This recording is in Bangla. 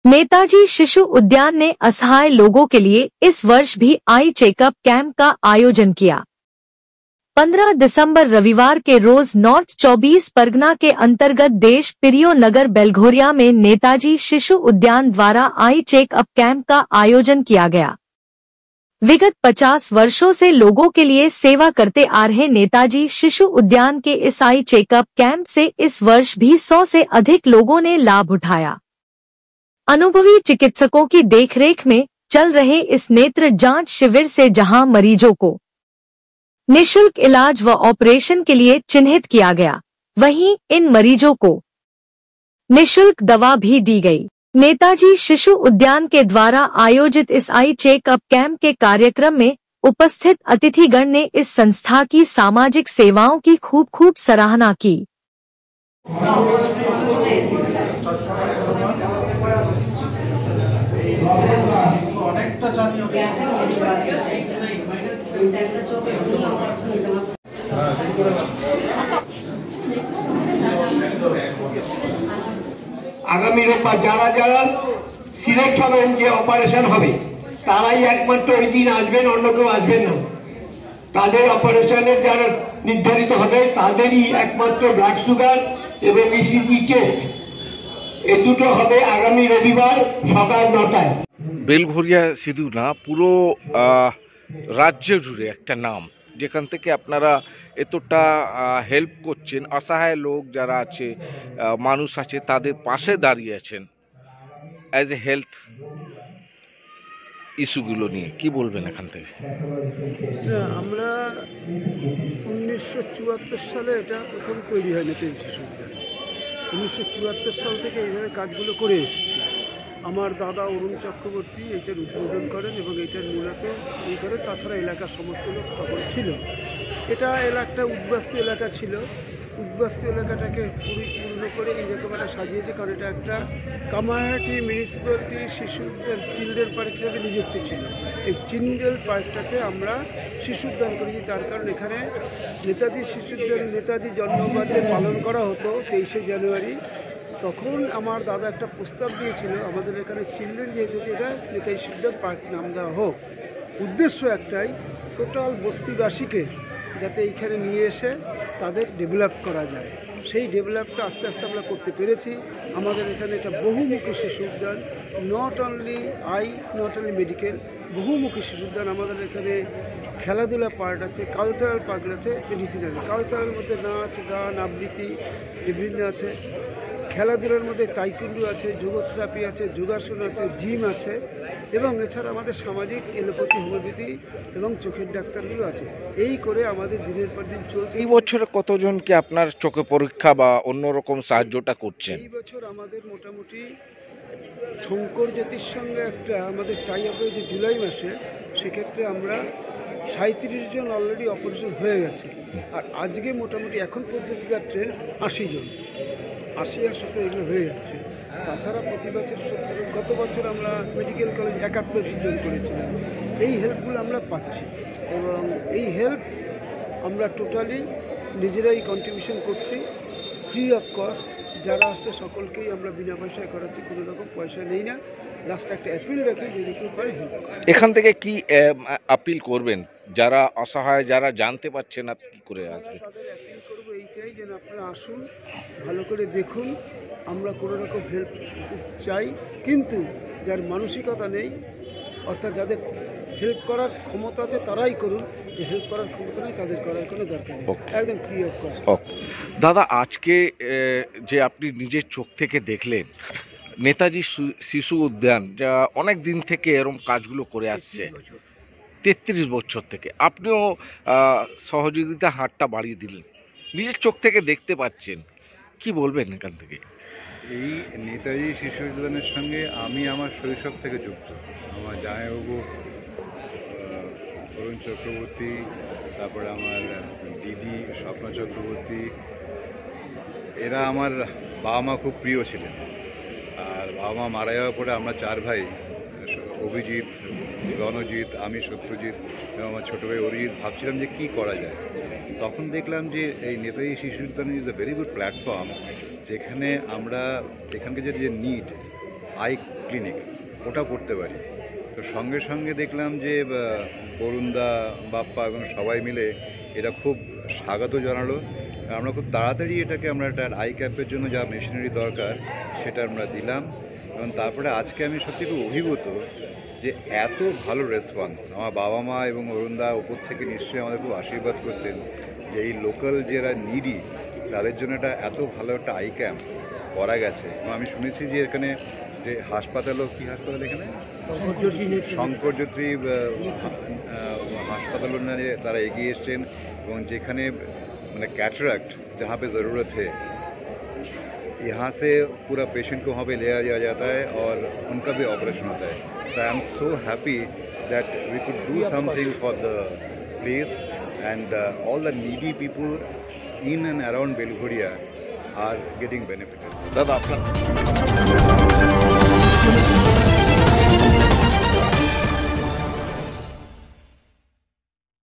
नेताजी शिशु उद्यान ने असहाय लोगों के लिए इस वर्ष भी आई चेकअप कैंप का आयोजन किया। 15 दिसंबर रविवार के रोज नॉर्थ 24 परगना के अंतर्गत देश पिरियो नगर बेलघोरिया में नेताजी शिशु उद्यान द्वारा आई चेकअप कैंप का आयोजन किया गया। विगत 50 वर्षों से लोगों के लिए सेवा करते आ रहे नेताजी शिशु उद्यान के इस आई चेकअप कैंप से इस वर्ष भी 100 से अधिक लोगों ने लाभ उठाया। अनुभवी चिकित्सकों की देखरेख में चल रहे इस नेत्र जांच शिविर से जहां मरीजों को निःशुल्क इलाज व ऑपरेशन के लिए चिन्हित किया गया, वहीं इन मरीजों को निःशुल्क दवा भी दी गई। नेताजी शिशु उद्यान के द्वारा आयोजित इस आई चेकअप कैंप के कार्यक्रम में उपस्थित अतिथिगण ने इस संस्था की सामाजिक सेवाओं की खूब सराहना की। आगामी রোববার যারা যারা সিলেক্ট হবেন যে অপারেশন হবে তারাই একমাত্র ওই দিন আসবেন, অন্য কেউ আসবেন না। তাদের অপারেশনের যারা নির্ধারিত হবে তাদেরই একমাত্র ব্লাড সুগার এবং ইসিজি টেস্ট এই দুটো হবে আগামী রবিবার সকাল 9টায়। বেলঘরিয়া শুধু না, পুরো রাজ্য জুড়ে একটা নাম, যেখান থেকে আপনারা এতটা হেল্প করছেন, অসহায় লোক যারা আছে, মানুষ আছে, তাদের পাশে দাঁড়িয়েছেন অ্যাজ এ হেলথ ইস্যুগুলো নিয়ে কি বলবেন এখান থেকে? আমরা 1974 সালে এটা প্রথম তৈরি হয় নেতাজি শিশু উদ্যান। 1974 সাল থেকে এইভাবে কাজগুলো করে এসেছি। আমার দাদা অরুণ চক্রবর্তী এইটার উদ্বোধন করেন এবং এইটার মূলত এই করে। তাছাড়া এলাকার সমস্ত লোক তখন ছিল। এটা একটা উদ্বাস্তু এলাকা ছিল। উদ্বাস্তু এলাকাটাকে পরিপূর্ণ করে এইরকম একটা সাজিয়েছে, কারণ এটা একটা কামারহাটি মিউনিসিপ্যালিটি শিশু উদ্যান চিলড্রেন পার্ক হিসেবে নিযুক্ত ছিল। এই চিলড্রেন পার্কটাকে আমরা শিশু উদ্যান করেছি, তার কারণ এখানে নেতাজি শিশু উদ্যান নেতাজি জন্মবার্ষে পালন করা হতো 23শে জানুয়ারি। তখন আমার দাদা একটা প্রস্তাব দিয়েছিল আমাদের এখানে চিলড্রেন যেহেতু এটা নেতাজি শিশু উদ্যান পার্ক নাম দেওয়া হোক। উদ্দেশ্য একটাই, টোটাল বস্তিবাসীকে যাতে এইখানে নিয়ে এসে তাদের ডেভেলপ করা যায়। সেই ডেভেলপটা আস্তে আস্তে আমরা করতে পেরেছি। আমাদের এখানে এটা বহুমুখী শিশু উদ্যান, নট অনলি মেডিকেল, বহুমুখী শিশু উদ্যান। আমাদের এখানে খেলাধুলা পার্ট আছে, কালচারাল পার্ক আছে, মেডিসিনারি। কালচারাল মধ্যে নাচ গান আবৃত্তি বিভিন্ন আছে, খেলাধুলার মধ্যে তাইকুন্ডু আছে, যোগথেরাপি আছে, যোগাসন আছে, জিম আছে, এবং এছাড়া আমাদের সামাজিক এলোপ্যাথি, হোমিওপ্যাথি এবং চোখের ডাক্তারগুলো আছে। এই করে আমাদের দিনের পর দিন চলছে। এই বছরে কতজনকে আপনার চোখে পরীক্ষা বা অন্যরকম সাহায্যটা করছেন? এই বছর আমাদের মোটামুটি শঙ্কর জ্যোতির সঙ্গে একটা আমাদের টাই আপ হয়েছে জুলাই মাসে। সেক্ষেত্রে আমরা 37 জন অলরেডি অপারেশন হয়ে গেছে। আর আজকে মোটামুটি এখন পর্যন্তকার ট্রেন 80 জন, 80-এর সাথে এগুলো হয়ে যাচ্ছে। তাছাড়া প্রতি বছর গত বছর আমরা মেডিকেল কলেজ 71 জন করেছিলাম। এই হেল্পগুলো আমরা পাচ্ছি এবং এই হেল্প আমরা টোটালি নিজেরাই কন্ট্রিবিউশন করছি, ফ্রি অফ কস্ট। যারা আসছে সকলকেই আমরা বিনা পয়সায় করাচ্ছি, কোনো রকম পয়সা নেই না। লাস্ট একটা অ্যাপিল রাখি, যদি কেউ পারে হেল্প। এখান থেকে কি আপিল করবেন যারা অসহায়, যারা জানতে পারছে না কি করে আসবে? তাদের অ্যাপিল করবো এইটাই, যেন আপনারা আসুন, ভালো করে দেখুন। আমরা কোনো রকম হেল্প চাই, কিন্তু যার মানসিকতা নেই, অর্থাৎ যাদের হেল্প করার ক্ষমতা আছে তারাই করুন, যে হেল্প করার ক্ষমতা নেই তাদের করার কোনো দরকার নেই। একদম ফ্রি অফ কস্ট। দাদা, আজকে যে আপনি নিজের চোখ থেকে দেখলেন নেতাজি শিশু উদ্যান, যা অনেক দিন থেকে এরকম কাজগুলো করে আসছে, 33 বছর থেকে, আপনিও সহযোগিতা হাতটা বাড়িয়ে দিলেন, নিজের চোখ থেকে দেখতে পাচ্ছেন, কি বলবেন এখান থেকে? এই নেতাজি শিশু উদ্যানের সঙ্গে আমি আমার শৈশব থেকে যুক্ত। আমার জামাইবাবু অরুণ চক্রবর্তী, তারপরে আমার দিদি স্বপ্না চক্রবর্তী, এরা আমার বাবা মা খুব প্রিয় ছিলেন। আর বাবা মা মারা যাওয়ার পরে আমরা 4 ভাই, অভিজিৎ, রণজিৎ, আমি সত্যজিৎ এবং আমার ছোটো ভাই অরিজিৎ, ভাবছিলাম যে কী করা যায়। তখন দেখলাম যে এই নেতাজি শিশু উদ্যান is a very good platform, যেখানে আমরা এখানকার যে নিড, আই ক্লিনিক, ওটা করতে পারি। তো সঙ্গে সঙ্গে দেখলাম যে অরুণদা, বাপ্পা এবং সবাই মিলে এটা খুব স্বাগত জানালো। আমরা খুব তাড়াতাড়ি এটাকে আমরা একটা আই ক্যাম্পের জন্য যা মেশিনারি দরকার সেটা আমরা দিলাম। এবং তারপরে আজকে আমি সত্যি খুব অভিভূত যে এত ভালো রেসপন্স। আমার বাবা মা এবং অরুণদা উপর থেকে নিশ্চয়ই আমাদের খুব আশীর্বাদ করছেন যে এই লোকাল যারা নিডি তাদের জন্য এটা এত ভালো একটা আই ক্যাম্প করা গেছে। এবং আমি শুনেছি যে এখানে যে হাসপাতালও, কি হাসপাতাল এখানে, শঙ্করজ্যোতি হাসপাতাল তারা এগিয়ে এসছেন এবং যেখানে মানে कैटरैक्ट जहाँ पे ज़रूरत है यहाँ से पूरा पेशेंट को वहाँ पे ले जाया जाता है और उनका भी ऑपरेशन होता है। So I am so happy that we could do something for the place and all the needy people in and around Belghoria are getting benefited. দাদা আপনার